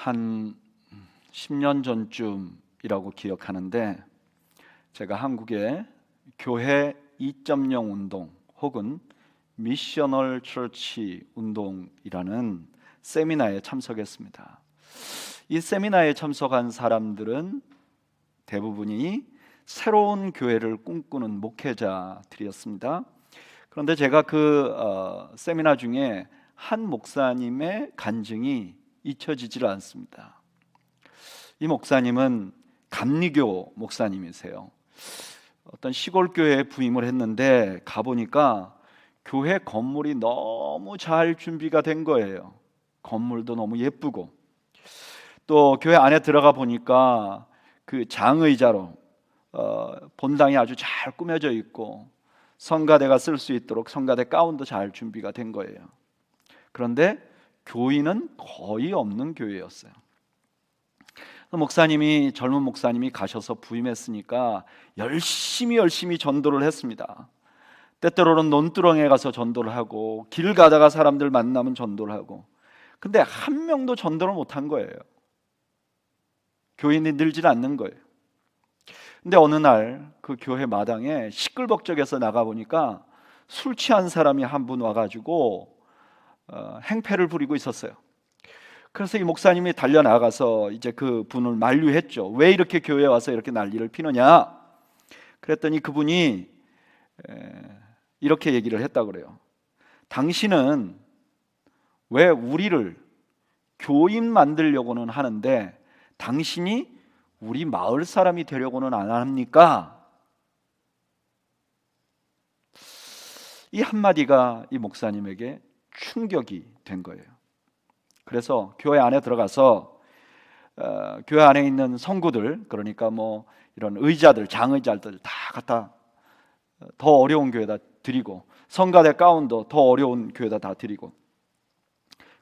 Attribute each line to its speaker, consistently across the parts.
Speaker 1: 한 10년 전쯤이라고 기억하는데, 제가 한국의 교회 2.0 운동 혹은 미셔널 처치 운동이라는 세미나에 참석했습니다. 이 세미나에 참석한 사람들은 대부분이 새로운 교회를 꿈꾸는 목회자들이었습니다. 그런데 제가 그 세미나 중에 한 목사님의 간증이 잊혀지질 않습니다. 이 목사님은 감리교 목사님이세요. 어떤 시골 교회에 부임을 했는데 가보니까 교회 건물이 너무 잘 준비가 된 거예요. 건물도 너무 예쁘고, 또 교회 안에 들어가 보니까 그 장의자로 본당이 아주 잘 꾸며져 있고, 성가대가 쓸 수 있도록 성가대 가운도 잘 준비가 된 거예요. 그런데 교인은 거의 없는 교회였어요. 젊은 목사님이 가셔서 부임했으니까 열심히 전도를 했습니다. 때때로는 논두렁에 가서 전도를 하고, 길 가다가 사람들 만나면 전도를 하고, 근데 한 명도 전도를 못한 거예요. 교인이 늘질 않는 거예요. 근데 어느 날 그 교회 마당에 시끌벅적해서 나가보니까 술 취한 사람이 한 분 와가지고 행패를 부리고 있었어요. 그래서 이 목사님이 달려나가서 이제 그 분을 만류했죠. 왜 이렇게 교회에 와서 이렇게 난리를 피느냐? 그랬더니 그분이 이렇게 얘기를 했다고 그래요. 당신은 왜 우리를 교인 만들려고는 하는데 당신이 우리 마을 사람이 되려고는 안 합니까? 이 한마디가 이 목사님에게 충격이 된 거예요. 그래서 교회 안에 들어가서 교회 안에 있는 성구들, 그러니까 뭐 이런 의자들, 장의자들 다 갖다 더 어려운 교회다 드리고, 성가대 가운도 더 어려운 교회다 다 드리고,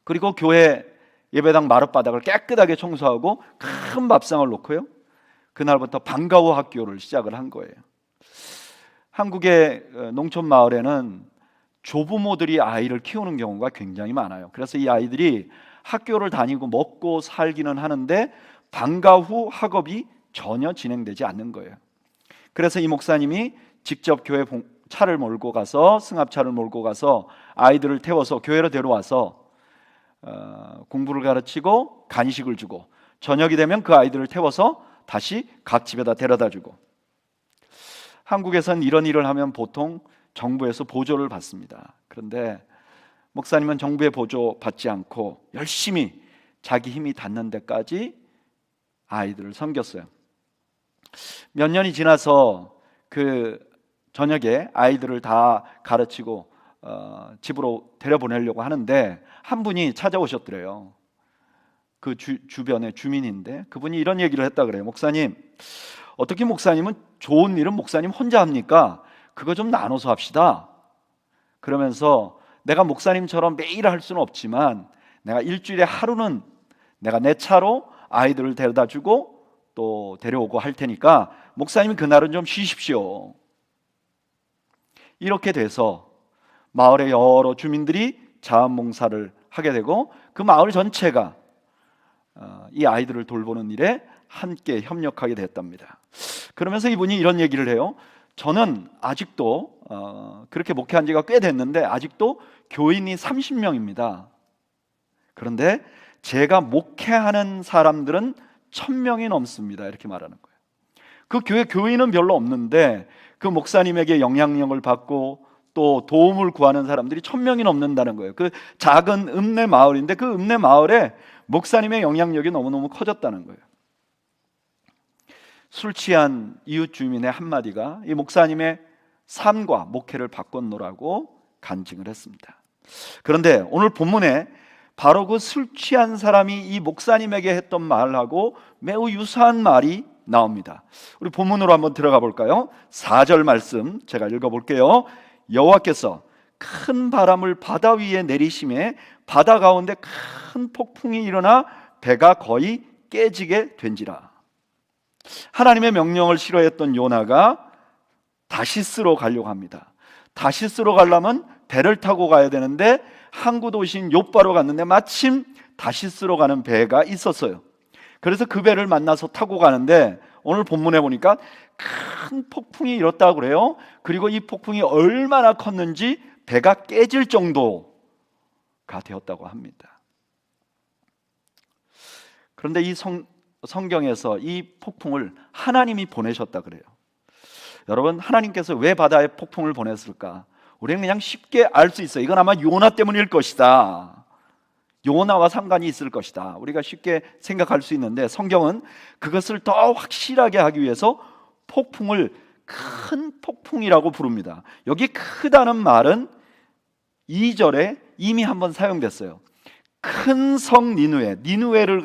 Speaker 1: 그리고 교회 예배당 마룻바닥을 깨끗하게 청소하고 큰 밥상을 놓고요, 그날부터 방과 후 학교를 시작을 한 거예요. 한국의 농촌 마을에는 조부모들이 아이를 키우는 경우가 굉장히 많아요. 그래서 이 아이들이 학교를 다니고 먹고 살기는 하는데 방과 후 학업이 전혀 진행되지 않는 거예요. 그래서 이 목사님이 직접 교회 차를 몰고 가서, 승합차를 몰고 가서 아이들을 태워서 교회로 데려와서 공부를 가르치고 간식을 주고, 저녁이 되면 그 아이들을 태워서 다시 각 집에다 데려다 주고. 한국에선 이런 일을 하면 보통 정부에서 보조를 받습니다. 그런데 목사님은 정부의 보조 받지 않고 열심히 자기 힘이 닿는 데까지 아이들을 섬겼어요. 몇 년이 지나서 그 저녁에 아이들을 다 가르치고 집으로 데려보내려고 하는데 한 분이 찾아오셨더래요. 그 주변의 주민인데 그분이 이런 얘기를 했다 그래요. 목사님, 어떻게 목사님은 좋은 일은 목사님 혼자 합니까? 그거 좀 나눠서 합시다. 그러면서 내가 목사님처럼 매일 할 수는 없지만 내가 일주일에 하루는 내가 내 차로 아이들을 데려다 주고 또 데려오고 할 테니까 목사님이 그날은 좀 쉬십시오. 이렇게 돼서 마을의 여러 주민들이 자원봉사를 하게 되고, 그 마을 전체가 이 아이들을 돌보는 일에 함께 협력하게 됐답니다. 그러면서 이분이 이런 얘기를 해요. 저는 아직도 그렇게 목회한 지가 꽤 됐는데 아직도 교인이 30명입니다. 그런데 제가 목회하는 사람들은 1000명이 넘습니다. 이렇게 말하는 거예요. 그 교회 교인은 별로 없는데 그 목사님에게 영향력을 받고 또 도움을 구하는 사람들이 1000명이 넘는다는 거예요. 그 작은 읍내 마을인데 그 읍내 마을에 목사님의 영향력이 너무너무 커졌다는 거예요. 술 취한 이웃 주민의 한마디가 이 목사님의 삶과 목회를 바꿨노라고 간증을 했습니다. 그런데 오늘 본문에 바로 그 술 취한 사람이 이 목사님에게 했던 말하고 매우 유사한 말이 나옵니다. 우리 본문으로 한번 들어가 볼까요? 4절 말씀 제가 읽어볼게요. 여호와께서 큰 바람을 바다 위에 내리심에 바다 가운데 큰 폭풍이 일어나 배가 거의 깨지게 된지라. 하나님의 명령을 싫어했던 요나가 다시스로 가려고 합니다. 다시스로 가려면 배를 타고 가야 되는데 항구 도시인 욥바로 갔는데 마침 다시스로 가는 배가 있었어요. 그래서 그 배를 만나서 타고 가는데 오늘 본문에 보니까 큰 폭풍이 일었다고 그래요. 그리고 이 폭풍이 얼마나 컸는지 배가 깨질 정도가 되었다고 합니다. 그런데 이 성경에서 이 폭풍을 하나님이 보내셨다 그래요. 여러분, 하나님께서 왜 바다에 폭풍을 보냈을까? 우리는 그냥 쉽게 알 수 있어요. 이건 아마 요나 때문일 것이다. 요나와 상관이 있을 것이다. 우리가 쉽게 생각할 수 있는데 성경은 그것을 더 확실하게 하기 위해서 폭풍을 큰 폭풍이라고 부릅니다. 여기 크다는 말은 2절에 이미 한번 사용됐어요. 큰 성 니느웨, 니느웨를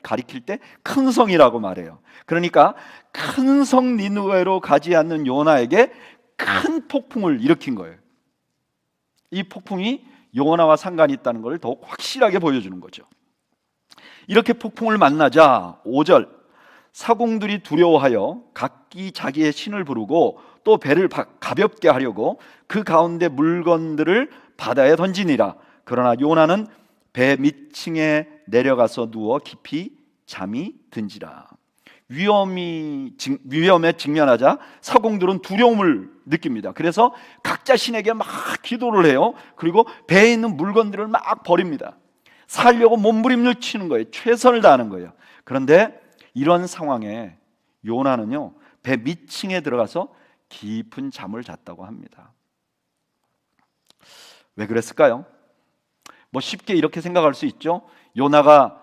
Speaker 1: 가리킬 때 큰 성이라고 말해요. 그러니까 큰 성 니느웨로 가지 않는 요나에게 큰 폭풍을 일으킨 거예요. 이 폭풍이 요나와 상관이 있다는 걸 더욱 확실하게 보여주는 거죠. 이렇게 폭풍을 만나자 5절, 사공들이 두려워하여 각기 자기의 신을 부르고 또 배를 가볍게 하려고 그 가운데 물건들을 바다에 던지니라. 그러나 요나는 배 밑층에 내려가서 누워 깊이 잠이 든지라. 위험에 직면하자 사공들은 두려움을 느낍니다. 그래서 각자 신에게 막 기도를 해요. 그리고 배에 있는 물건들을 막 버립니다. 살려고 몸부림을 치는 거예요. 최선을 다하는 거예요. 그런데 이런 상황에 요나는요, 배 밑층에 들어가서 깊은 잠을 잤다고 합니다. 왜 그랬을까요? 뭐 쉽게 이렇게 생각할 수 있죠. 요나가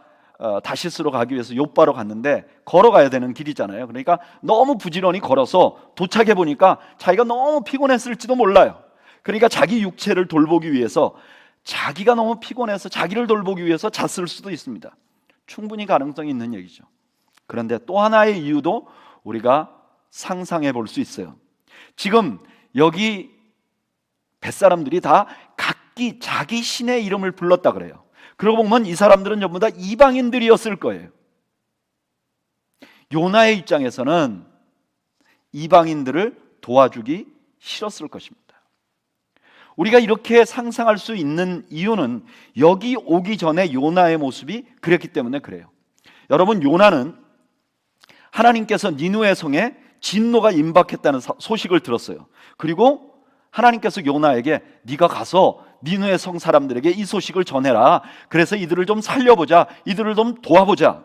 Speaker 1: 다시스로 가기 위해서 욥바로 갔는데 걸어가야 되는 길이잖아요. 그러니까 너무 부지런히 걸어서 도착해 보니까 자기가 너무 피곤했을지도 몰라요. 그러니까 자기 육체를 돌보기 위해서, 자기가 너무 피곤해서 자기를 돌보기 위해서 잤을 수도 있습니다. 충분히 가능성이 있는 얘기죠. 그런데 또 하나의 이유도 우리가 상상해 볼 수 있어요. 지금 여기 뱃사람들이 다 각기 자기 신의 이름을 불렀다 그래요. 그러고 보면 이 사람들은 전부 다 이방인들이었을 거예요. 요나의 입장에서는 이방인들을 도와주기 싫었을 것입니다. 우리가 이렇게 상상할 수 있는 이유는 여기 오기 전에 요나의 모습이 그랬기 때문에 그래요. 여러분, 요나는 하나님께서 니느웨 성에 진노가 임박했다는 소식을 들었어요. 그리고 하나님께서 요나에게 네가 가서 니느웨 성 사람들에게 이 소식을 전해라. 그래서 이들을 좀 살려보자. 이들을 좀 도와보자.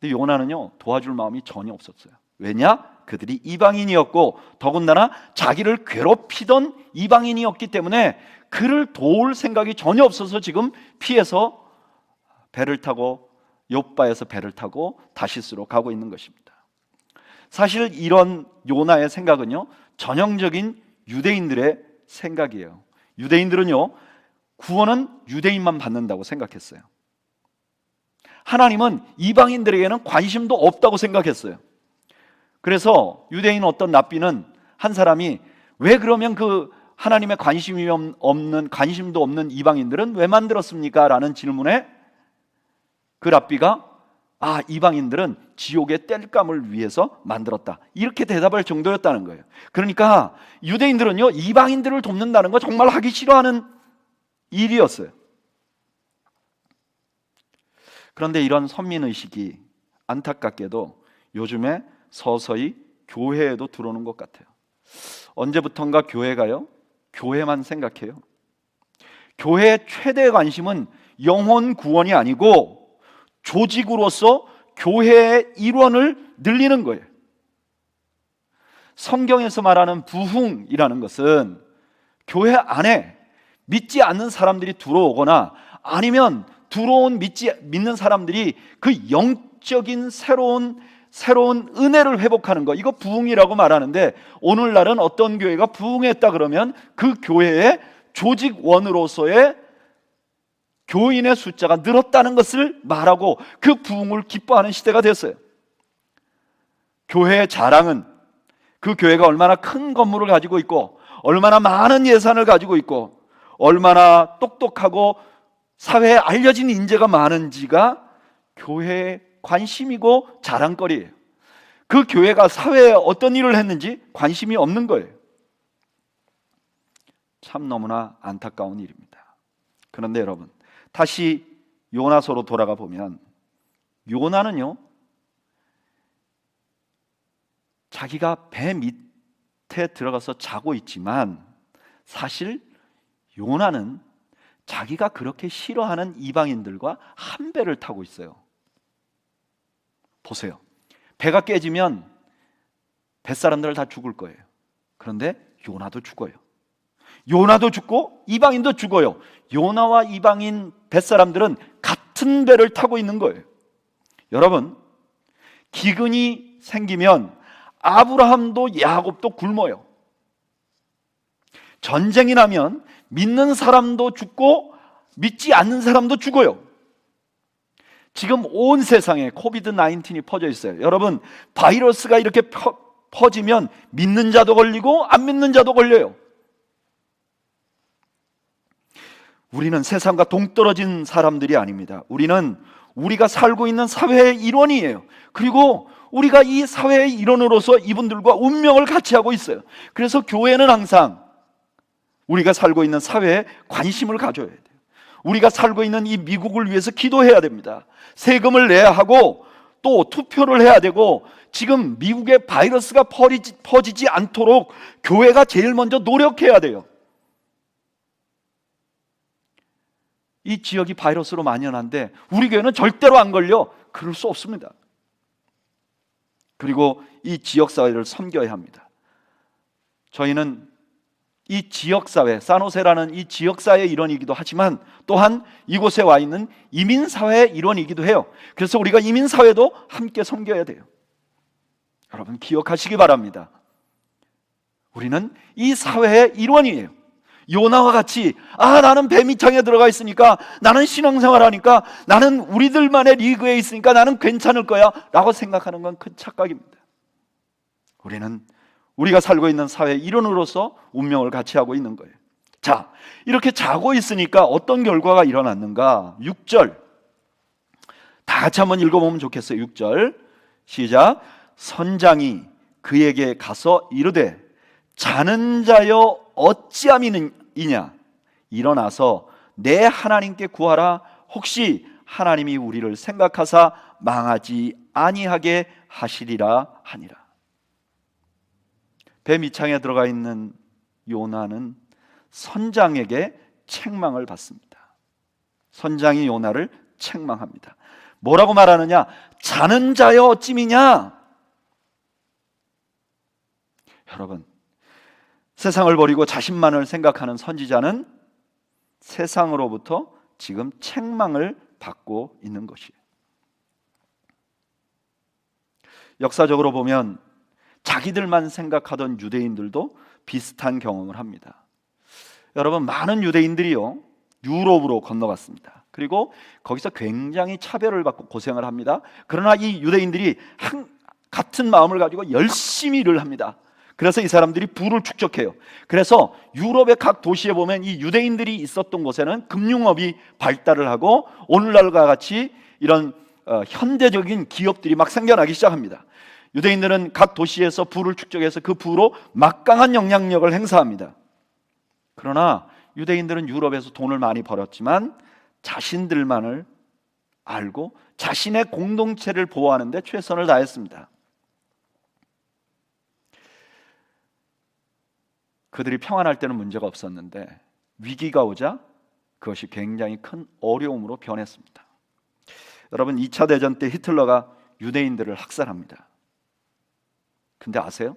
Speaker 1: 근데 요나는요, 도와줄 마음이 전혀 없었어요. 왜냐? 그들이 이방인이었고 더군다나 자기를 괴롭히던 이방인이었기 때문에 그를 도울 생각이 전혀 없어서 지금 피해서 배를 타고 욥바에서 배를 타고 다시스로 가고 있는 것입니다. 사실 이런 요나의 생각은요, 전형적인 유대인들의 생각이에요. 유대인들은요, 구원은 유대인만 받는다고 생각했어요. 하나님은 이방인들에게는 관심도 없다고 생각했어요. 그래서 유대인 어떤 랍비는, 한 사람이 왜 그러면 그 하나님의 관심도 없는 이방인들은 왜 만들었습니까? 라는 질문에 그 랍비가 이방인들은 지옥의 땔감을 위해서 만들었다, 이렇게 대답할 정도였다는 거예요. 그러니까 유대인들은요, 이방인들을 돕는다는 거 정말 하기 싫어하는 일이었어요. 그런데 이런 선민의식이 안타깝게도 요즘에 서서히 교회에도 들어오는 것 같아요. 언제부턴가 교회가요, 교회만 생각해요. 교회의 최대 관심은 영혼 구원이 아니고 조직으로서 교회의 일원을 늘리는 거예요. 성경에서 말하는 부흥이라는 것은 교회 안에 믿지 않는 사람들이 들어오거나 아니면 들어온 믿는 사람들이 그 영적인 새로운 은혜를 회복하는 거, 이거 부흥이라고 말하는데, 오늘날은 어떤 교회가 부흥했다 그러면 그 교회의 조직원으로서의 교인의 숫자가 늘었다는 것을 말하고 그 부흥을 기뻐하는 시대가 됐어요. 교회의 자랑은 그 교회가 얼마나 큰 건물을 가지고 있고 얼마나 많은 예산을 가지고 있고 얼마나 똑똑하고 사회에 알려진 인재가 많은지가 교회의 관심이고 자랑거리예요. 그 교회가 사회에 어떤 일을 했는지 관심이 없는 거예요. 참 너무나 안타까운 일입니다. 그런데 여러분, 다시 요나서로 돌아가 보면 요나는요, 자기가 배 밑에 들어가서 자고 있지만 사실 요나는 자기가 그렇게 싫어하는 이방인들과 한 배를 타고 있어요. 보세요. 배가 깨지면 뱃사람들 다 죽을 거예요. 그런데 요나도 죽어요. 요나도 죽고 이방인도 죽어요. 요나와 이방인 뱃사람들은 같은 배를 타고 있는 거예요. 여러분, 기근이 생기면 아브라함도 야곱도 굶어요. 전쟁이 나면 믿는 사람도 죽고 믿지 않는 사람도 죽어요. 지금 온 세상에 코비드 19이 퍼져 있어요. 여러분, 바이러스가 이렇게 퍼지면 믿는 자도 걸리고 안 믿는 자도 걸려요. 우리는 세상과 동떨어진 사람들이 아닙니다. 우리는 우리가 살고 있는 사회의 일원이에요. 그리고 우리가 이 사회의 일원으로서 이분들과 운명을 같이 하고 있어요. 그래서 교회는 항상 우리가 살고 있는 사회에 관심을 가져야 돼요. 우리가 살고 있는 이 미국을 위해서 기도해야 됩니다. 세금을 내야 하고 또 투표를 해야 되고, 지금 미국에 바이러스가 퍼지지 않도록 교회가 제일 먼저 노력해야 돼요. 이 지역이 바이러스로 만연한데 우리 교회는 절대로 안 걸려. 그럴 수 없습니다. 그리고 이 지역사회를 섬겨야 합니다. 저희는 이 지역사회, 산호세라는 이 지역사회의 일원이기도 하지만 또한 이곳에 와 있는 이민사회의 일원이기도 해요. 그래서 우리가 이민사회도 함께 섬겨야 돼요. 여러분, 기억하시기 바랍니다. 우리는 이 사회의 일원이에요. 요나와 같이 나는 배 밑창에 들어가 있으니까, 나는 신앙생활 하니까, 나는 우리들만의 리그에 있으니까 나는 괜찮을 거야 라고 생각하는 건 큰 착각입니다. 우리는 우리가 살고 있는 사회의 일원으로서 운명을 같이 하고 있는 거예요. 자, 이렇게 자고 있으니까 어떤 결과가 일어났는가? 6절 다 같이 한번 읽어보면 좋겠어요. 6절 시작. 선장이 그에게 가서 이르되 자는 자여 어찌함이냐, 일어나서 내 하나님께 구하라. 혹시 하나님이 우리를 생각하사 망하지 아니하게 하시리라 하니라. 배 밑창에 들어가 있는 요나는 선장에게 책망을 받습니다. 선장이 요나를 책망합니다. 뭐라고 말하느냐? 자는 자여 어찌미냐? 여러분, 세상을 버리고 자신만을 생각하는 선지자는 세상으로부터 지금 책망을 받고 있는 것이에요. 역사적으로 보면 자기들만 생각하던 유대인들도 비슷한 경험을 합니다. 여러분, 많은 유대인들이요, 유럽으로 건너갔습니다. 그리고 거기서 굉장히 차별을 받고 고생을 합니다. 그러나 이 유대인들이 같은 마음을 가지고 열심히 일을 합니다. 그래서 이 사람들이 부를 축적해요. 그래서 유럽의 각 도시에 보면 이 유대인들이 있었던 곳에는 금융업이 발달을 하고 오늘날과 같이 이런 현대적인 기업들이 막 생겨나기 시작합니다. 유대인들은 각 도시에서 부를 축적해서 그 부로 막강한 영향력을 행사합니다. 그러나 유대인들은 유럽에서 돈을 많이 벌었지만 자신들만을 알고 자신의 공동체를 보호하는 데 최선을 다했습니다. 그들이 평안할 때는 문제가 없었는데 위기가 오자 그것이 굉장히 큰 어려움으로 변했습니다. 여러분, 2차 대전 때 히틀러가 유대인들을 학살합니다. 근데 아세요?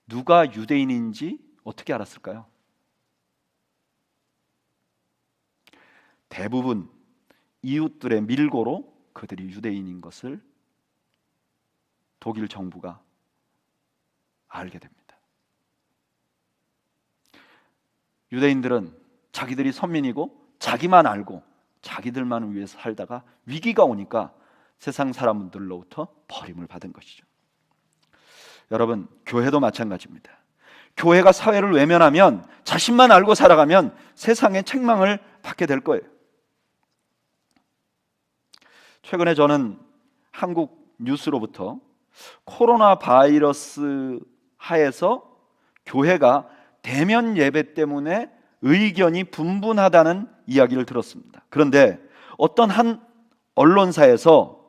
Speaker 1: 누가 유대인인지 어떻게 알았을까요? 대부분 이웃들의 밀고로 그들이 유대인인 것을 독일 정부가 알게 됩니다. 유대인들은 자기들이 선민이고 자기만 알고 자기들만을 위해서 살다가 위기가 오니까 세상 사람들로부터 버림을 받은 것이죠. 여러분, 교회도 마찬가지입니다. 교회가 사회를 외면하면, 자신만 알고 살아가면 세상의 책망을 받게 될 거예요. 최근에 저는 한국 뉴스로부터 코로나 바이러스 하에서 교회가 대면 예배 때문에 의견이 분분하다는 이야기를 들었습니다. 그런데 어떤 한 언론사에서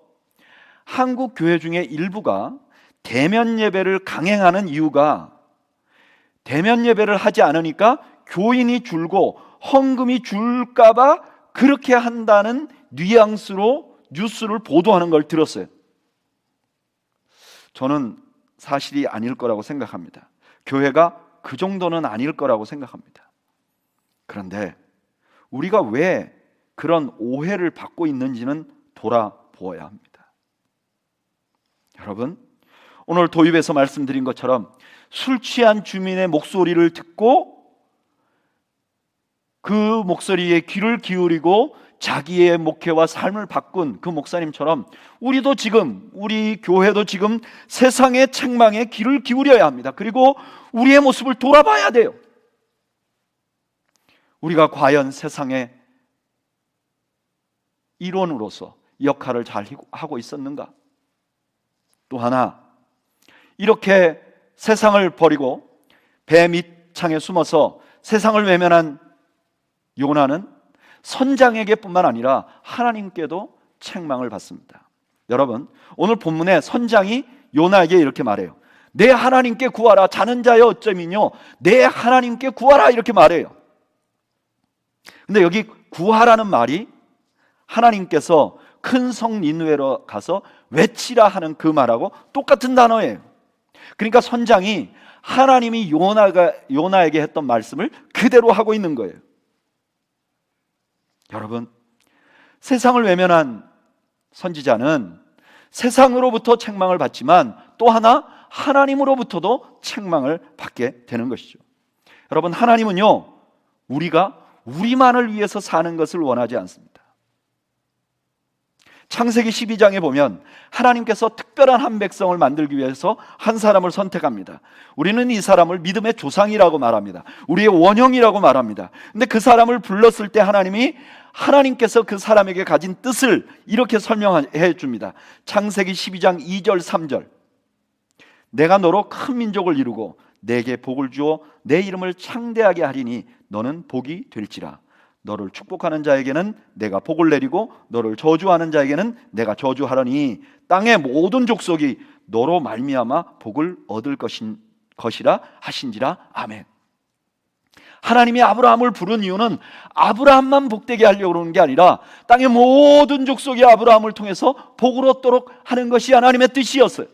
Speaker 1: 한국 교회 중에 일부가 대면 예배를 강행하는 이유가 대면 예배를 하지 않으니까 교인이 줄고 헌금이 줄까봐 그렇게 한다는 뉘앙스로 뉴스를 보도하는 걸 들었어요. 저는 사실이 아닐 거라고 생각합니다. 교회가 그 정도는 아닐 거라고 생각합니다. 그런데 우리가 왜 그런 오해를 받고 있는지는 돌아보아야 합니다. 여러분, 오늘 도입에서 말씀드린 것처럼 술 취한 주민의 목소리를 듣고 그 목소리에 귀를 기울이고 자기의 목회와 삶을 바꾼 그 목사님처럼 우리도 지금, 우리 교회도 지금 세상의 책망에 귀를 기울여야 합니다. 그리고 우리의 모습을 돌아봐야 돼요. 우리가 과연 세상의 일원으로서 역할을 잘 하고 있었는가? 또 하나, 이렇게 세상을 버리고 배 밑창에 숨어서 세상을 외면한 요나는 선장에게 뿐만 아니라 하나님께도 책망을 받습니다. 여러분, 오늘 본문에 선장이 요나에게 이렇게 말해요. 내 하나님께 구하라. 자는 자여 어쩌미뇨. 내 하나님께 구하라. 이렇게 말해요. 근데 여기 구하라는 말이 하나님께서 큰 성 니느웨로 가서 외치라 하는 그 말하고 똑같은 단어예요. 그러니까 선장이 하나님이 요나에게 했던 말씀을 그대로 하고 있는 거예요. 여러분, 세상을 외면한 선지자는 세상으로부터 책망을 받지만 또 하나 하나님으로부터도 책망을 받게 되는 것이죠. 여러분, 하나님은요, 우리가 우리만을 위해서 사는 것을 원하지 않습니다. 창세기 12장에 보면 하나님께서 특별한 한 백성을 만들기 위해서 한 사람을 선택합니다. 우리는 이 사람을 믿음의 조상이라고 말합니다. 우리의 원형이라고 말합니다. 근데 그 사람을 불렀을 때 하나님께서 그 사람에게 가진 뜻을 이렇게 설명해 줍니다. 창세기 12장 2절 3절. 내가 너로 큰 민족을 이루고 내게 복을 주어 내 이름을 창대하게 하리니 너는 복이 될지라. 너를 축복하는 자에게는 내가 복을 내리고 너를 저주하는 자에게는 내가 저주하려니 땅의 모든 족속이 너로 말미암아 복을 얻을 것이라 하신지라. 아멘. 하나님이 아브라함을 부른 이유는 아브라함만 복되게 하려고 그러는 게 아니라 땅의 모든 족속이 아브라함을 통해서 복을 얻도록 하는 것이 하나님의 뜻이었어요.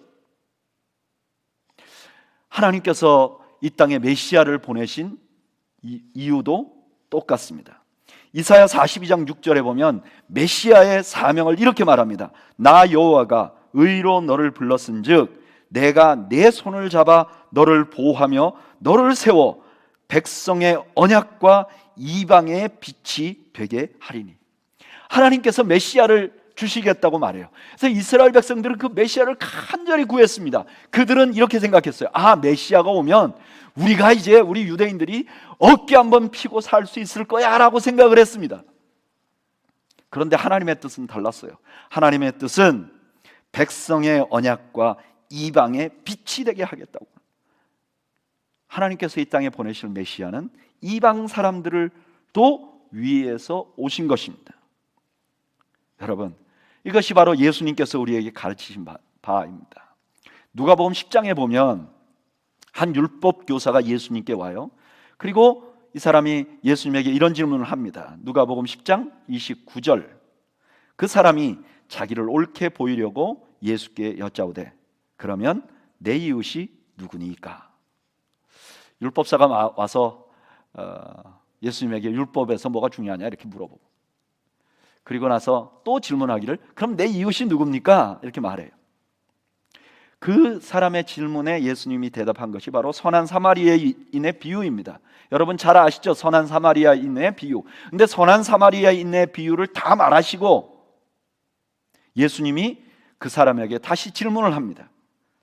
Speaker 1: 하나님께서 이 땅에 메시아를 보내신 이유도 똑같습니다. 이사야 42장 6절에 보면 메시아의 사명을 이렇게 말합니다. 나 여호와가 의로 너를 불렀은즉 내가 내 손을 잡아 너를 보호하며 너를 세워 백성의 언약과 이방의 빛이 되게 하리니. 하나님께서 메시아를 주시겠다고 말해요. 그래서 이스라엘 백성들은 그 메시아를 간절히 구했습니다. 그들은 이렇게 생각했어요. 아, 메시아가 오면 우리가 이제 우리 유대인들이 어깨 한번 피고 살 수 있을 거야 라고 생각을 했습니다. 그런데 하나님의 뜻은 달랐어요. 하나님의 뜻은 백성의 언약과 이방의 빛이 되게 하겠다고. 하나님께서 이 땅에 보내실 메시아는 이방 사람들을 또 위에서 오신 것입니다. 여러분, 이것이 바로 예수님께서 우리에게 가르치신 바입니다. 누가복음 10장에 보면 한 율법 교사가 예수님께 와요. 그리고 이 사람이 예수님에게 이런 질문을 합니다. 누가복음 10장 29절. 그 사람이 자기를 옳게 보이려고 예수께 여짜오되 그러면 내 이웃이 누구니까? 율법사가 와서 예수님에게 율법에서 뭐가 중요하냐 이렇게 물어보고, 그리고 나서 또 질문하기를 그럼 내 이웃이 누굽니까? 이렇게 말해요. 그 사람의 질문에 예수님이 대답한 것이 바로 선한 사마리아인의 비유입니다. 여러분 잘 아시죠? 선한 사마리아인의 비유. 근데 선한 사마리아인의 비유를 다 말하시고 예수님이 그 사람에게 다시 질문을 합니다.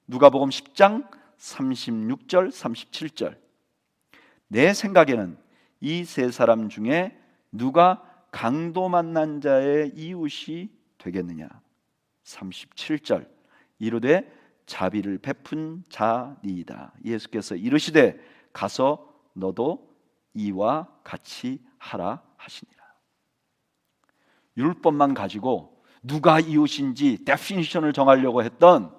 Speaker 1: 누가복음 10장 36절 37절. 내 생각에는 이 세 사람 중에 누가 강도 만난 자의 이웃이 되겠느냐? 37절. 이르되 자비를 베푼 자니이다. 예수께서 이르시되 가서 너도 이와 같이 하라 하시니라. 율법만 가지고 누가 이웃인지 데피니션을 정하려고 했던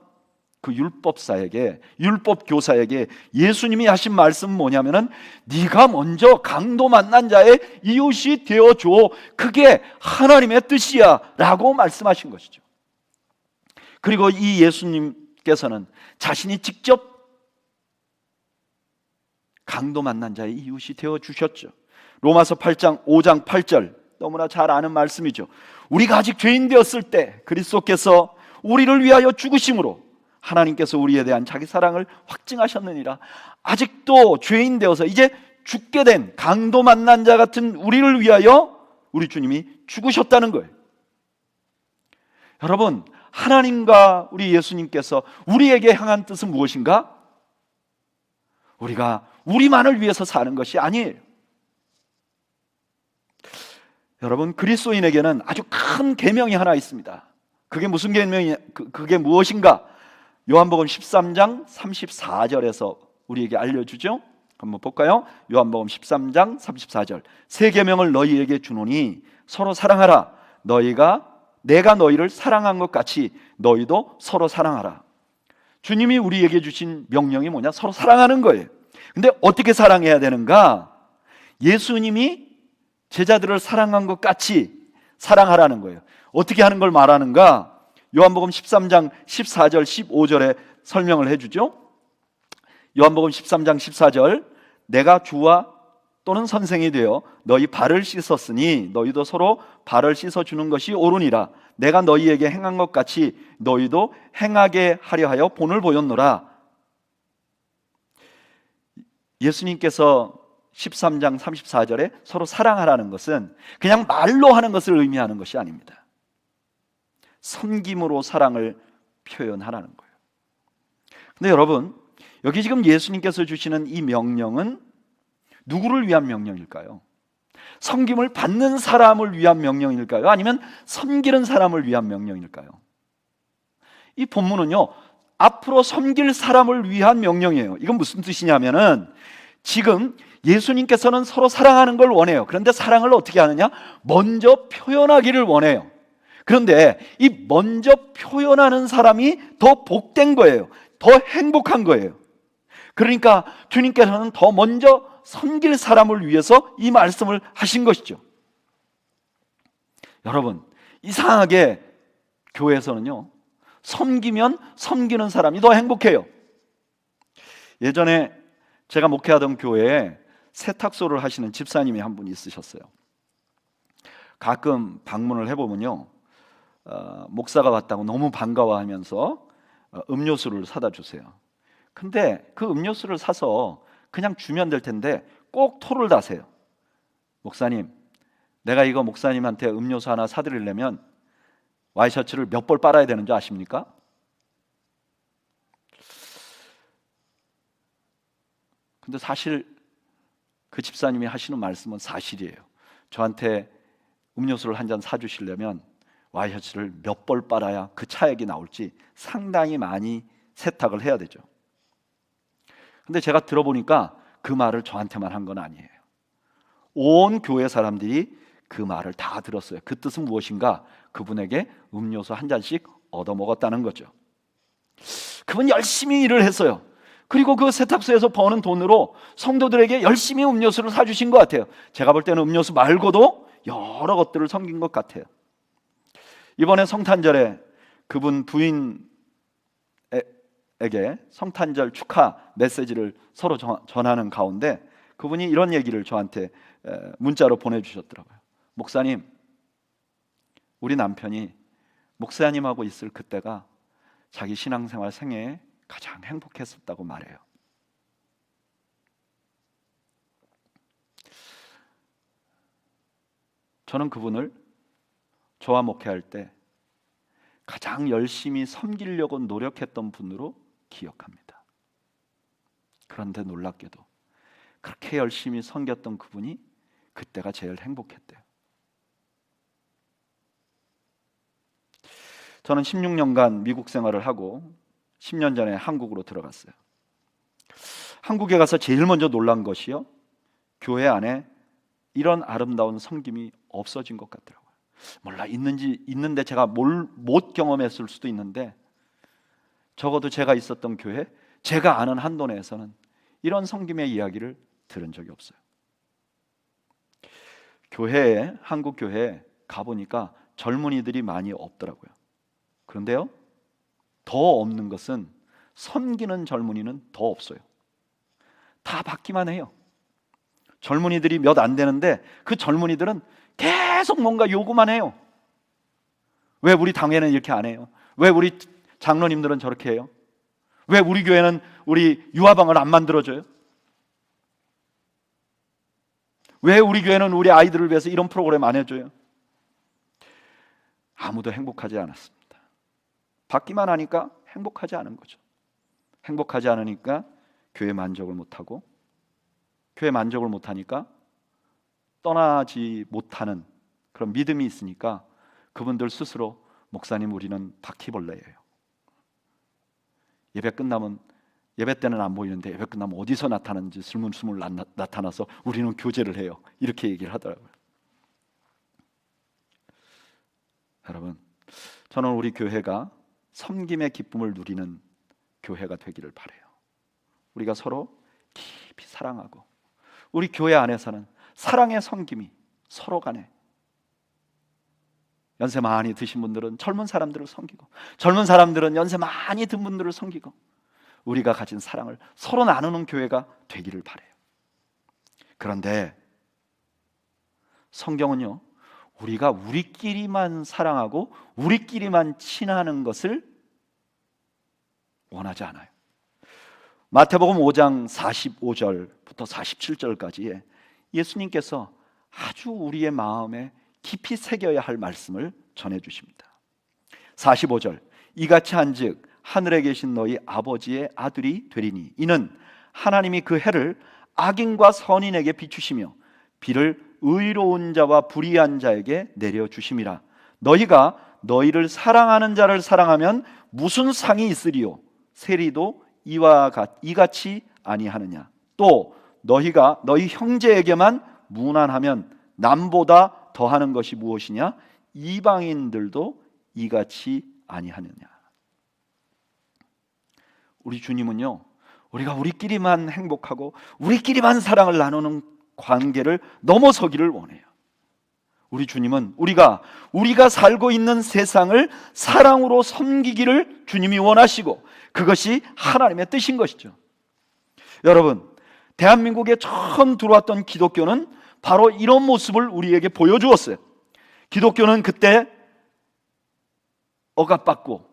Speaker 1: 그 율법사에게, 율법 교사에게 예수님이 하신 말씀은 뭐냐면은 네가 먼저 강도 만난 자의 이웃이 되어줘, 그게 하나님의 뜻이야 라고 말씀하신 것이죠. 그리고 이 예수님께서는 자신이 직접 강도 만난 자의 이웃이 되어주셨죠. 로마서 5장 8절, 너무나 잘 아는 말씀이죠. 우리가 아직 죄인 되었을 때 그리스도께서 우리를 위하여 죽으심으로 하나님께서 우리에 대한 자기 사랑을 확증하셨느니라. 아직도 죄인 되어서 이제 죽게 된 강도 만난 자 같은 우리를 위하여 우리 주님이 죽으셨다는 거예요. 여러분, 하나님과 우리 예수님께서 우리에게 향한 뜻은 무엇인가? 우리가 우리만을 위해서 사는 것이 아니에요. 여러분, 그리스도인에게는 아주 큰 계명이 하나 있습니다. 그게 무슨 계명이냐? 그게 무엇인가? 요한복음 13장 34절에서 우리에게 알려주죠. 한번 볼까요? 요한복음 13장 34절. 새 계명을 너희에게 주노니 서로 사랑하라. 내가 너희를 사랑한 것 같이 너희도 서로 사랑하라. 주님이 우리에게 주신 명령이 뭐냐? 서로 사랑하는 거예요. 근데 어떻게 사랑해야 되는가? 예수님이 제자들을 사랑한 것 같이 사랑하라는 거예요. 어떻게 하는 걸 말하는가? 요한복음 13장 14절 15절에 설명을 해주죠. 요한복음 13장 14절, 내가 주와 또는 선생이 되어 너희 발을 씻었으니 너희도 서로 발을 씻어주는 것이 옳으니라. 내가 너희에게 행한 것 같이 너희도 행하게 하려 하여 본을 보였노라. 예수님께서 13장 34절에 서로 사랑하라는 것은 그냥 말로 하는 것을 의미하는 것이 아닙니다. 섬김으로 사랑을 표현하라는 거예요. 근데 여러분, 여기 지금 예수님께서 주시는 이 명령은 누구를 위한 명령일까요? 섬김을 받는 사람을 위한 명령일까요? 아니면 섬기는 사람을 위한 명령일까요? 이 본문은요, 앞으로 섬길 사람을 위한 명령이에요. 이건 무슨 뜻이냐면은 지금 예수님께서는 서로 사랑하는 걸 원해요. 그런데 사랑을 어떻게 하느냐? 먼저 표현하기를 원해요. 그런데 이 먼저 표현하는 사람이 더 복된 거예요. 더 행복한 거예요. 그러니까 주님께서는 더 먼저 섬길 사람을 위해서 이 말씀을 하신 것이죠. 여러분, 이상하게 교회에서는요, 섬기면 섬기는 사람이 더 행복해요. 예전에 제가 목회하던 교회에 세탁소를 하시는 집사님이 한 분 있으셨어요. 가끔 방문을 해보면요, 목사가 왔다고 너무 반가워하면서 음료수를 사다 주세요. 근데 그 음료수를 사서 그냥 주면 될 텐데 꼭 토를 다세요. 목사님, 내가 이거 목사님한테 음료수 하나 사드리려면 와이셔츠를 몇 벌 빨아야 되는 줄 아십니까? 근데 사실 그 집사님이 하시는 말씀은 사실이에요. 저한테 음료수를 한 잔 사주시려면 와이셔츠를 몇 벌 빨아야 그 차액이 나올지 상당히 많이 세탁을 해야 되죠. 근데 제가 들어보니까 그 말을 저한테만 한 건 아니에요. 온 교회 사람들이 그 말을 다 들었어요. 그 뜻은 무엇인가? 그분에게 음료수 한 잔씩 얻어먹었다는 거죠. 그분 열심히 일을 했어요. 그리고 그 세탁소에서 버는 돈으로 성도들에게 열심히 음료수를 사주신 것 같아요. 제가 볼 때는 음료수 말고도 여러 것들을 섬긴 것 같아요. 이번에 성탄절에 그분 부인에게 성탄절 축하 메시지를 서로 전하는 가운데 그분이 이런 얘기를 저한테 문자로 보내주셨더라고요. 목사님, 우리 남편이 목사님하고 있을 그때가 자기 신앙생활 생애에 가장 행복했었다고 말해요. 저는 그분을 저와 목회할 때 가장 열심히 섬기려고 노력했던 분으로 기억합니다. 그런데 놀랍게도 그렇게 열심히 섬겼던 그분이 그때가 제일 행복했대요. 저는 16년간 미국 생활을 하고 10년 전에 한국으로 들어갔어요. 한국에 가서 제일 먼저 놀란 것이요, 교회 안에 이런 아름다운 섬김이 없어진 것 같더라고요. 몰라, 있는데 제가 못 경험했을 수도 있는데 적어도 제가 있었던 교회, 제가 아는 한도 내에서는 이런 섬김의 이야기를 들은 적이 없어요. 한국 교회에 가보니까 젊은이들이 많이 없더라고요. 그런데요, 더 없는 것은 섬기는 젊은이는 더 없어요. 다 받기만 해요. 젊은이들이 몇 안 되는데 그 젊은이들은 계속 뭔가 요구만 해요. 왜 우리 당회는 이렇게 안 해요? 왜 우리 장로님들은 저렇게 해요? 왜 우리 교회는 우리 유아방을 안 만들어줘요? 왜 우리 교회는 우리 아이들을 위해서 이런 프로그램 안 해줘요? 아무도 행복하지 않았습니다. 받기만 하니까 행복하지 않은 거죠. 행복하지 않으니까 교회 만족을 못하고, 교회 만족을 못하니까 떠나지 못하는 그런 믿음이 있으니까 그분들 스스로 목사님, 우리는 바퀴벌레예요. 예배 끝나면, 예배 때는 안 보이는데 예배 끝나면 어디서 나타나는지 스물스물 나타나서 우리는 교제를 해요. 이렇게 얘기를 하더라고요. 여러분, 저는 우리 교회가 섬김의 기쁨을 누리는 교회가 되기를 바라요. 우리가 서로 깊이 사랑하고, 우리 교회 안에서는 사랑의 섬김이 서로 간에, 연세 많이 드신 분들은 젊은 사람들을 섬기고, 젊은 사람들은 연세 많이 든 분들을 섬기고, 우리가 가진 사랑을 서로 나누는 교회가 되기를 바라요. 그런데 성경은요, 우리가 우리끼리만 사랑하고 우리끼리만 친하는 것을 원하지 않아요. 마태복음 5장 45절부터 47절까지에 예수님께서 아주 우리의 마음에 깊이 새겨야 할 말씀을 전해 주십니다. 45절, 이같이 한즉 하늘에 계신 너희 아버지의 아들이 되리니 이는 하나님이 그 해를 악인과 선인에게 비추시며 비를 의로운 자와 불의한 자에게 내려주심이라. 너희가 너희를 사랑하는 자를 사랑하면 무슨 상이 있으리요? 세리도 이같이 아니하느냐? 또 너희가 너희 형제에게만 무난하면 남보다 더하는 것이 무엇이냐? 이방인들도 이같이 아니하느냐? 우리 주님은요, 우리가 우리끼리만 행복하고 우리끼리만 사랑을 나누는 관계를 넘어서기를 원해요. 우리 주님은 우리가 살고 있는 세상을 사랑으로 섬기기를 주님이 원하시고, 그것이 하나님의 뜻인 것이죠. 여러분, 대한민국에 처음 들어왔던 기독교는 바로 이런 모습을 우리에게 보여주었어요. 기독교는 그때 억압받고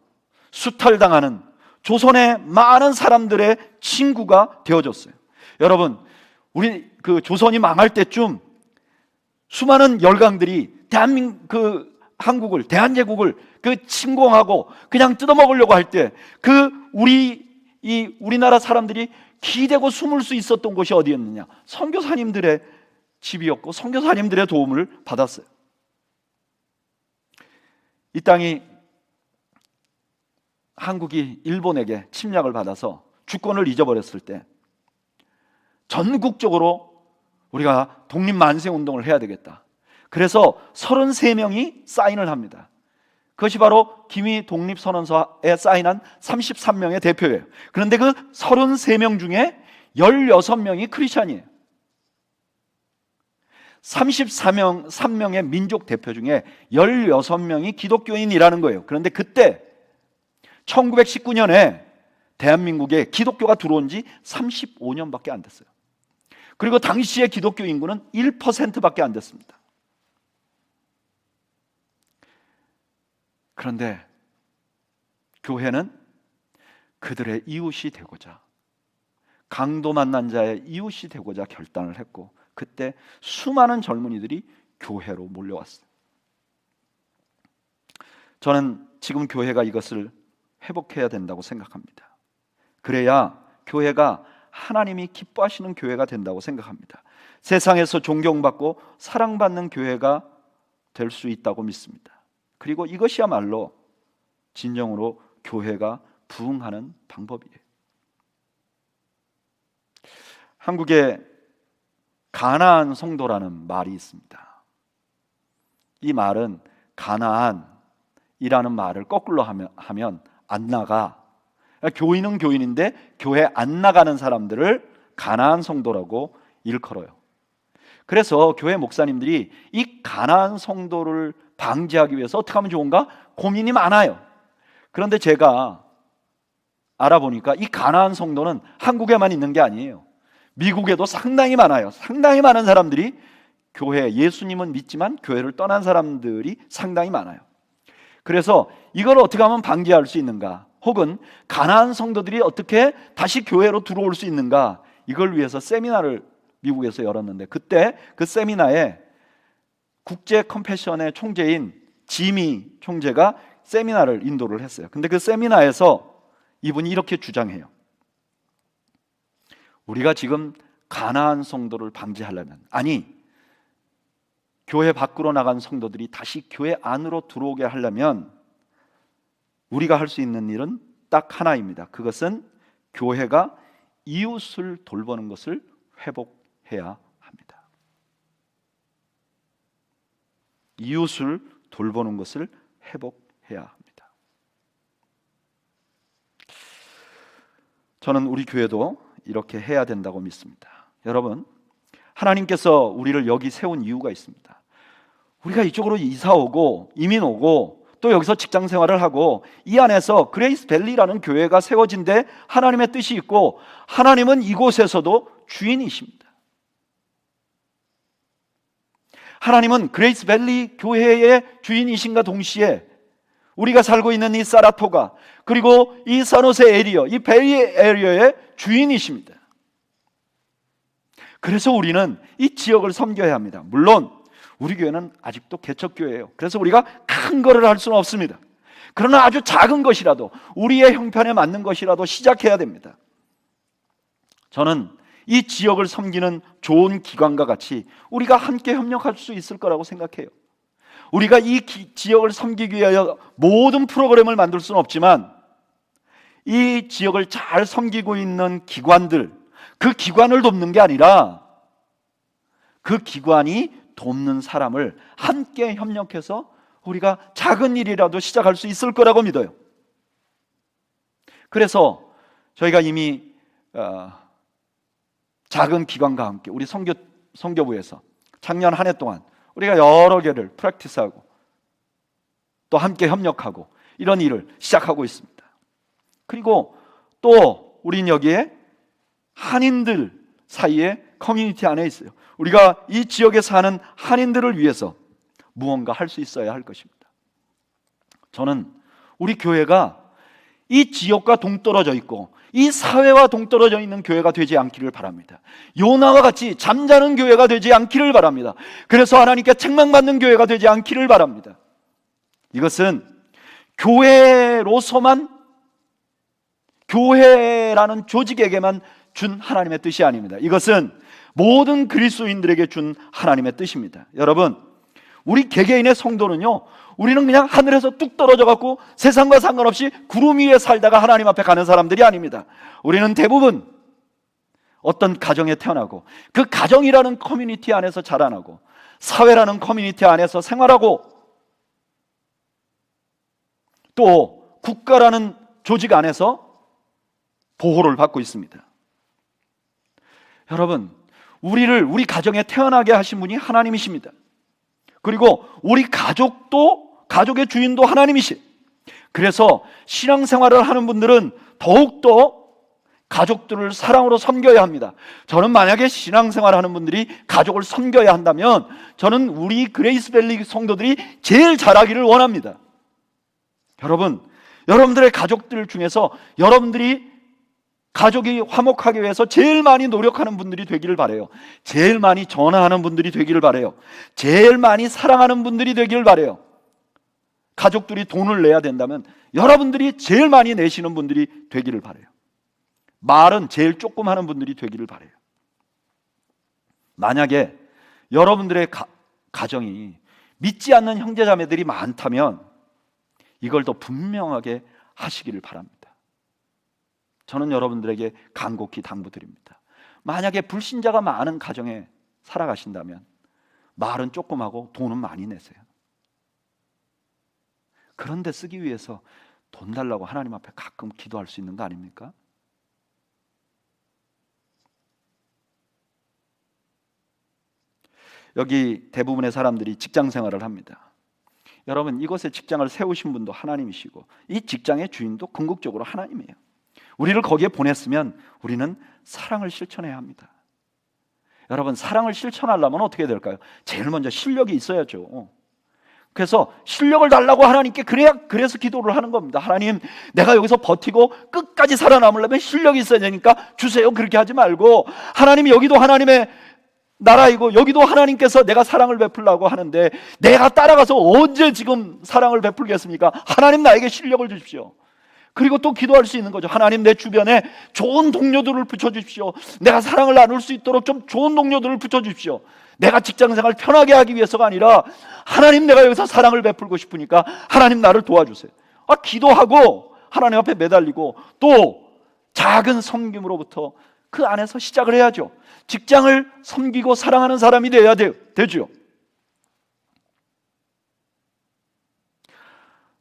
Speaker 1: 수탈당하는 조선의 많은 사람들의 친구가 되어줬어요. 여러분, 우리 조선이 망할 때쯤 수많은 열강들이 한국을, 대한제국을 침공하고 그냥 뜯어먹으려고 할 때 우리나라 사람들이 기대고 숨을 수 있었던 곳이 어디였느냐? 선교사님들의 집이었고 선교사님들의 도움을 받았어요. 이 땅이, 한국이 일본에게 침략을 받아서 주권을 잊어버렸을 때 전국적으로 우리가 독립만세운동을 해야 되겠다. 그래서 33명이 사인을 합니다. 그것이 바로 기미 독립선언서에 사인한 33명의 대표예요. 그런데 그 33명 중에 16명이 크리스찬이에요. 33명의 민족 대표 중에 16명이 기독교인이라는 거예요. 그런데 그때 1919년에 대한민국에 기독교가 들어온 지 35년밖에 안 됐어요. 그리고 당시의 기독교 인구는 1%밖에 안 됐습니다. 그런데 교회는 그들의 이웃이 되고자, 강도 만난 자의 이웃이 되고자 결단을 했고, 그때 수많은 젊은이들이 교회로 몰려왔어요. 저는 지금 교회가 이것을 회복해야 된다고 생각합니다. 그래야 교회가 하나님이 기뻐하시는 교회가 된다고 생각합니다. 세상에서 존경받고 사랑받는 교회가 될 수 있다고 믿습니다. 그리고 이것이야말로 진정으로 교회가 부흥하는 방법이에요. 한국에 가나안 성도라는 말이 있습니다. 이 말은 가나안이라는 말을 거꾸로 하면 안 나가. 교인은 교인인데 교회 안 나가는 사람들을 가나안 성도라고 일컬어요. 그래서 교회 목사님들이 이 가나안 성도를 방지하기 위해서 어떻게 하면 좋은가 고민이 많아요. 그런데 제가 알아보니까 이 가나안 성도는 한국에만 있는 게 아니에요. 미국에도 상당히 많아요. 상당히 많은 사람들이 교회, 예수님은 믿지만 교회를 떠난 사람들이 상당히 많아요. 그래서 이걸 어떻게 하면 방지할 수 있는가, 혹은 가나안 성도들이 어떻게 다시 교회로 들어올 수 있는가, 이걸 위해서 세미나를 미국에서 열었는데, 그때 그 세미나에 국제 컴패션의 총재인 지미 총재가 세미나를 인도를 했어요. 근데 그 세미나에서 이분이 이렇게 주장해요. 우리가 지금 가나안 성도를 방지하려면, 아니 교회 밖으로 나간 성도들이 다시 교회 안으로 들어오게 하려면 우리가 할 수 있는 일은 딱 하나입니다. 그것은 교회가 이웃을 돌보는 것을 회복해야 합니다. 이웃을 돌보는 것을 회복해야 합니다. 저는 우리 교회도 이렇게 해야 된다고 믿습니다. 여러분, 하나님께서 우리를 여기 세운 이유가 있습니다. 우리가 이쪽으로 이사 오고 이민 오고 또 여기서 직장 생활을 하고 이 안에서 그레이스 밸리라는 교회가 세워진 데 하나님의 뜻이 있고, 하나님은 이곳에서도 주인이십니다. 하나님은 그레이스 밸리 교회의 주인이신가 동시에 우리가 살고 있는 이 사라토가, 그리고 이 산호세 에리어, 이 베이 에리어의 주인이십니다. 그래서 우리는 이 지역을 섬겨야 합니다. 물론 우리 교회는 아직도 개척교회예요. 그래서 우리가 큰 거를 할 수는 없습니다. 그러나 아주 작은 것이라도, 우리의 형편에 맞는 것이라도 시작해야 됩니다. 저는 이 지역을 섬기는 좋은 기관과 같이 우리가 함께 협력할 수 있을 거라고 생각해요. 우리가 이 지역을 섬기기 위하여 모든 프로그램을 만들 수는 없지만, 이 지역을 잘 섬기고 있는 기관들, 그 기관을 돕는 게 아니라 그 기관이 돕는 사람을 함께 협력해서 우리가 작은 일이라도 시작할 수 있을 거라고 믿어요. 그래서 저희가 이미 작은 기관과 함께 우리 선교부에서 작년 한 해 동안 우리가 여러 개를 프랙티스하고 또 함께 협력하고 이런 일을 시작하고 있습니다. 그리고 또 우린 여기에 한인들 사이에 커뮤니티 안에 있어요. 우리가 이 지역에 사는 한인들을 위해서 무언가 할 수 있어야 할 것입니다. 저는 우리 교회가 이 지역과 동떨어져 있고 이 사회와 동떨어져 있는 교회가 되지 않기를 바랍니다. 요나와 같이 잠자는 교회가 되지 않기를 바랍니다. 그래서 하나님께 책망받는 교회가 되지 않기를 바랍니다. 이것은 교회로서만, 교회라는 조직에게만 준 하나님의 뜻이 아닙니다. 이것은 모든 그리스도인들에게 준 하나님의 뜻입니다. 여러분, 우리 개개인의 성도는요, 우리는 그냥 하늘에서 뚝 떨어져 갖고 세상과 상관없이 구름 위에 살다가 하나님 앞에 가는 사람들이 아닙니다. 우리는 대부분 어떤 가정에 태어나고 그 가정이라는 커뮤니티 안에서 자라나고 사회라는 커뮤니티 안에서 생활하고 또 국가라는 조직 안에서 보호를 받고 있습니다. 여러분, 우리 가정에 태어나게 하신 분이 하나님이십니다. 그리고 우리 가족도, 가족의 주인도 하나님이시. 그래서 신앙생활을 하는 분들은 더욱더 가족들을 사랑으로 섬겨야 합니다. 저는 만약에 신앙생활을 하는 분들이 가족을 섬겨야 한다면 저는 우리 그레이스밸리 성도들이 제일 잘하기를 원합니다. 여러분, 여러분들의 가족들 중에서 여러분들이 가족이 화목하기 위해서 제일 많이 노력하는 분들이 되기를 바라요. 제일 많이 전화하는 분들이 되기를 바라요. 제일 많이 사랑하는 분들이 되기를 바라요. 가족들이 돈을 내야 된다면 여러분들이 제일 많이 내시는 분들이 되기를 바라요. 말은 제일 조금 하는 분들이 되기를 바라요. 만약에 여러분들의 가정이 믿지 않는 형제자매들이 많다면 이걸 더 분명하게 하시기를 바랍니다. 저는 여러분들에게 간곡히 당부드립니다. 만약에 불신자가 많은 가정에 살아가신다면 말은 조금 하고 돈은 많이 내세요. 그런 데 쓰기 위해서 돈 달라고 하나님 앞에 가끔 기도할 수 있는 거 아닙니까? 여기 대부분의 사람들이 직장 생활을 합니다. 여러분, 이곳에 직장을 세우신 분도 하나님이시고 이 직장의 주인도 궁극적으로 하나님이에요. 우리를 거기에 보냈으면 우리는 사랑을 실천해야 합니다. 여러분, 사랑을 실천하려면 어떻게 될까요? 제일 먼저 실력이 있어야죠. 그래서 실력을 달라고 하나님께 그래서 기도를 하는 겁니다. 하나님, 내가 여기서 버티고 끝까지 살아남으려면 실력이 있어야 되니까 주세요. 그렇게 하지 말고, 하나님, 여기도 하나님의 나라이고 여기도 하나님께서 내가 사랑을 베풀라고 하는데 내가 따라가서 언제 지금 사랑을 베풀겠습니까? 하나님, 나에게 실력을 주십시오. 그리고 또 기도할 수 있는 거죠. 하나님, 내 주변에 좋은 동료들을 붙여주십시오. 내가 사랑을 나눌 수 있도록 좀 좋은 동료들을 붙여주십시오. 내가 직장생활 편하게 하기 위해서가 아니라 하나님, 내가 여기서 사랑을 베풀고 싶으니까 하나님, 나를 도와주세요. 기도하고 하나님 앞에 매달리고 또 작은 섬김으로부터 그 안에서 시작을 해야죠. 직장을 섬기고 사랑하는 사람이 되어야 되죠.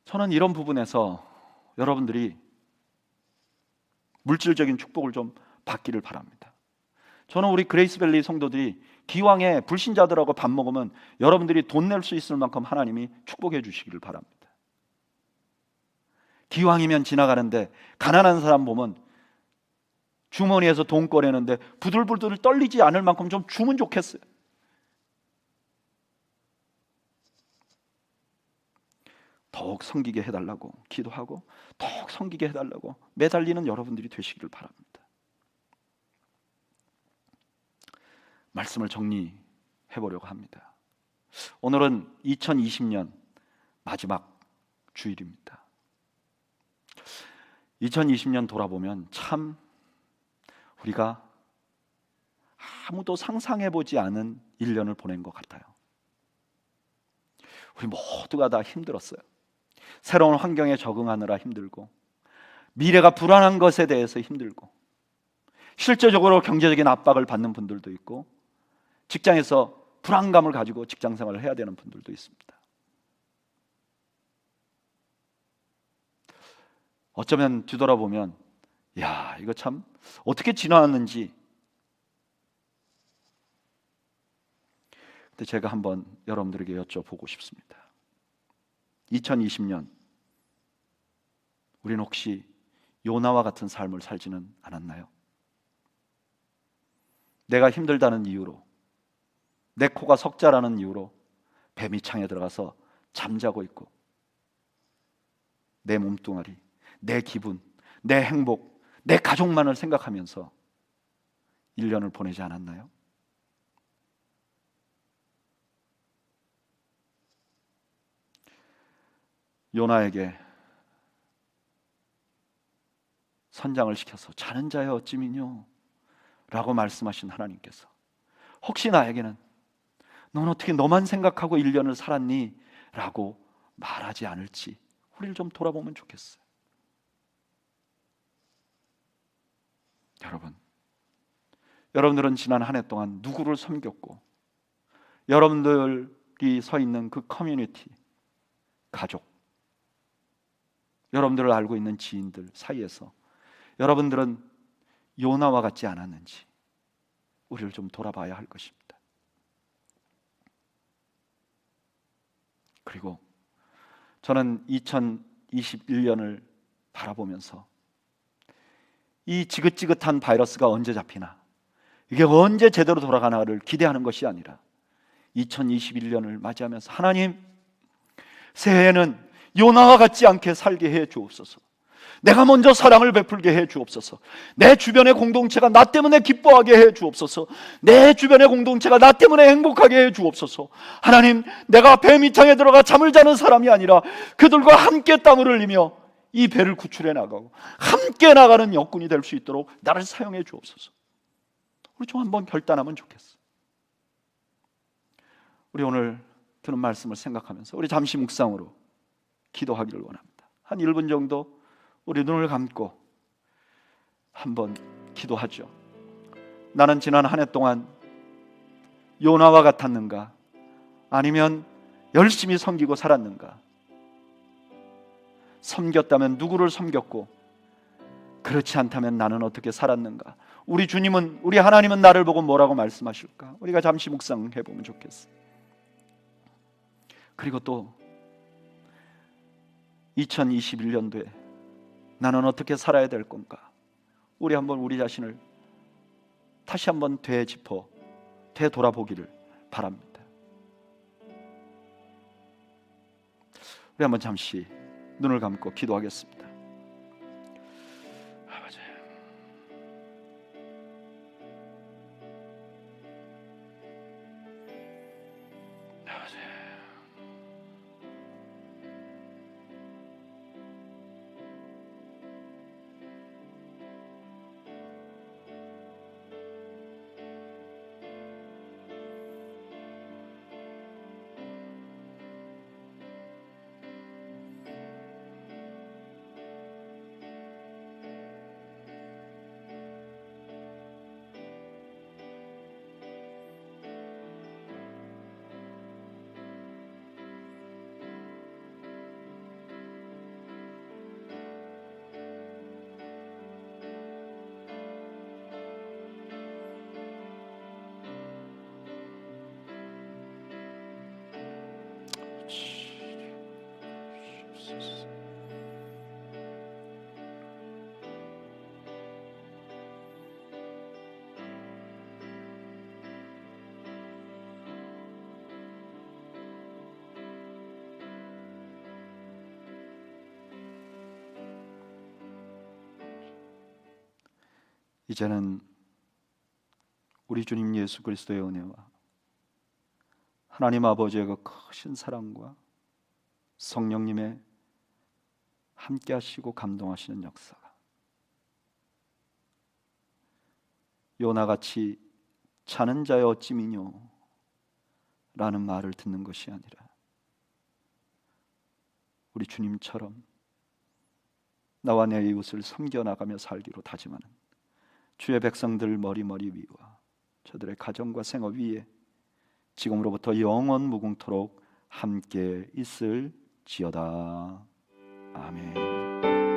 Speaker 1: 저는 이런 부분에서 여러분들이 물질적인 축복을 좀 받기를 바랍니다. 저는 우리 그레이스밸리 성도들이 기왕에 불신자들하고 밥 먹으면 여러분들이 돈 낼 수 있을 만큼 하나님이 축복해 주시기를 바랍니다. 기왕이면 지나가는데 가난한 사람 보면 주머니에서 돈 꺼내는데 부들부들 떨리지 않을 만큼 좀 주면 좋겠어요. 더욱 섬기게 해달라고 기도하고 더욱 섬기게 해달라고 매달리는 여러분들이 되시기를 바랍니다. 말씀을 정리해 보려고 합니다. 오늘은 2020년 마지막 주일입니다. 2020년 돌아보면 참 우리가 아무도 상상해보지 않은 1년을 보낸 것 같아요. 우리 모두가 다 힘들었어요. 새로운 환경에 적응하느라 힘들고, 미래가 불안한 것에 대해서 힘들고, 실제적으로 경제적인 압박을 받는 분들도 있고, 직장에서 불안감을 가지고 직장 생활을 해야 되는 분들도 있습니다. 어쩌면 뒤돌아보면 야, 이거 참 어떻게 지나왔는지. 근데 제가 한번 여러분들에게 여쭤보고 싶습니다. 2020년 우리는 혹시 요나와 같은 삶을 살지는 않았나요? 내가 힘들다는 이유로, 내 코가 석자라는 이유로 뱀이 창에 들어가서 잠자고 있고, 내 몸뚱아리, 내 기분, 내 행복, 내 가족만을 생각하면서 1년을 보내지 않았나요? 요나에게 선장을 시켜서 자는 자여 어찌미뇨 라고 말씀하신 하나님께서 혹시 나에게는 넌 어떻게 너만 생각하고 1년을 살았니? 라고 말하지 않을지 우리를 좀 돌아보면 좋겠어요. 여러분들은 지난 한 해 동안 누구를 섬겼고, 여러분들이 서 있는 그 커뮤니티, 가족, 여러분들을 알고 있는 지인들 사이에서 여러분들은 요나와 같지 않았는지 우리를 좀 돌아봐야 할 것입니다. 그리고 저는 2021년을 바라보면서 이 지긋지긋한 바이러스가 언제 잡히나, 이게 언제 제대로 돌아가나를 기대하는 것이 아니라 2021년을 맞이하면서 하나님, 새해에는 요나와 같지 않게 살게 해 주옵소서. 내가 먼저 사랑을 베풀게 해 주옵소서. 내 주변의 공동체가 나 때문에 기뻐하게 해 주옵소서. 내 주변의 공동체가 나 때문에 행복하게 해 주옵소서. 하나님, 내가 배 밑창에 들어가 잠을 자는 사람이 아니라 그들과 함께 땀을 흘리며 이 배를 구출해 나가고 함께 나가는 역군이 될 수 있도록 나를 사용해 주옵소서. 우리 좀 한번 결단하면 좋겠어. 우리 오늘 듣는 말씀을 생각하면서 우리 잠시 묵상으로 기도하기를 원합니다. 한 1분 정도 우리 눈을 감고 한번 기도하죠. 나는 지난 한 해 동안 요나와 같았는가? 아니면 열심히 섬기고 살았는가? 섬겼다면 누구를 섬겼고 그렇지 않다면 나는 어떻게 살았는가? 우리 주님은, 우리 하나님은 나를 보고 뭐라고 말씀하실까? 우리가 잠시 묵상해 보면 좋겠어. 그리고 또 2021년도에 나는 어떻게 살아야 될 건가? 우리 한번 우리 자신을 다시 한번 되돌아보기를 바랍니다. 우리 한번 잠시 눈을 감고 기도하겠습니다. 아버지, 이제는 우리 주님 예수 그리스도의 은혜와 하나님 아버지의 그 크신 사랑과 성령님의 함께 하시고 감동하시는 역사가 요나같이 자는 자여 어찌 미뇨 라는 말을 듣는 것이 아니라 우리 주님처럼 나와 내 이웃을 섬겨나가며 살기로 다짐하는 주의 백성들 머리머리 위와 저들의 가정과 생업 위에 지금으로부터 영원 무궁토록 함께 있을지어다. 아멘.